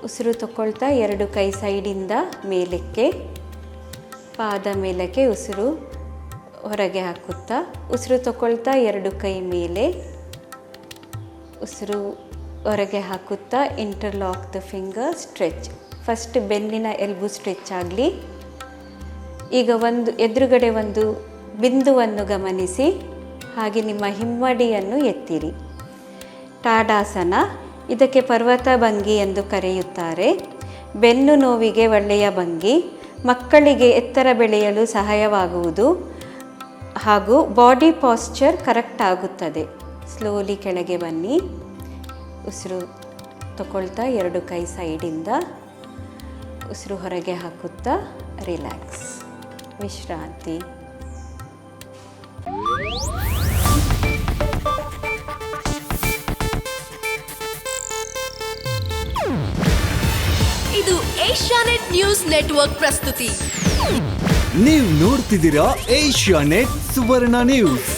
ಉಸಿರು ತಗೊಳ್ತಾ 2 ಕೈ ಸೈಡಿಂದ ಮೇಲಕ್ಕೆ, ಪಾದ ಮೇಲಕ್ಕೆ ಉಸಿರು ಹೊರಗೆ ಹಾಕುತ್ತಾ, ಉಸಿರು ತಗೊಳ್ತಾ 2 ಕೈ ಮೇಲೆ, ಉಸಿರು ಹೊರಗೆ ಹಾಕುತ್ತಾ interlock the finger, stretch. First ಬೆನ್ನಿನ ಎಲ್ಬು ಸ್ಟ್ರೆಚ್ ಆಗಲಿ. ಈಗ ಎದುರುಗಡೆ ಒಂದು ಬಿಂದುವನ್ನು ಗಮನಿಸಿ, ಹಾಗೆ ನಿಮ್ಮ ಹಿಮ್ಮಡಿಯನ್ನು ಎತ್ತಿರಿ. ತಾಡಾಸನ, ಇದಕ್ಕೆ ಪರ್ವತ ಭಂಗಿ ಎಂದು ಕರೆಯುತ್ತಾರೆ. ಬೆನ್ನು ನೋವಿಗೆ ಒಳ್ಳೆಯ ಭಂಗಿ, ಮಕ್ಕಳಿಗೆ ಎತ್ತರ ಬೆಳೆಯಲು ಸಹಾಯವಾಗುವುದು ಹಾಗೂ ಬಾಡಿ ಪಾಸ್ಚರ್ ಕರೆಕ್ಟ್ ಆಗುತ್ತದೆ. ಸ್ಲೋಲಿ ಕೆಳಗೆ ಬನ್ನಿ. ಉಸಿರು ತಗೊಳ್ತಾ 2 ಕೈ ಸೈಡಿಂದ, ಉಸಿರು ಹೊರಗೆ ಹಾಕುತ್ತಾ ರಿಲ್ಯಾಕ್ಸ್, ವಿಶ್ರಾಂತಿ. ಇದು ಏಷ್ಯಾನೆಟ್ ನ್ಯೂಸ್ ನೆಟ್ವರ್ಕ್ ಪ್ರಸ್ತುತಿ. ನೀವು ನೋಡ್ತಿದ್ದೀರಾ ಏಷ್ಯಾನೆಟ್ ಸುವರ್ಣ ನ್ಯೂಸ್.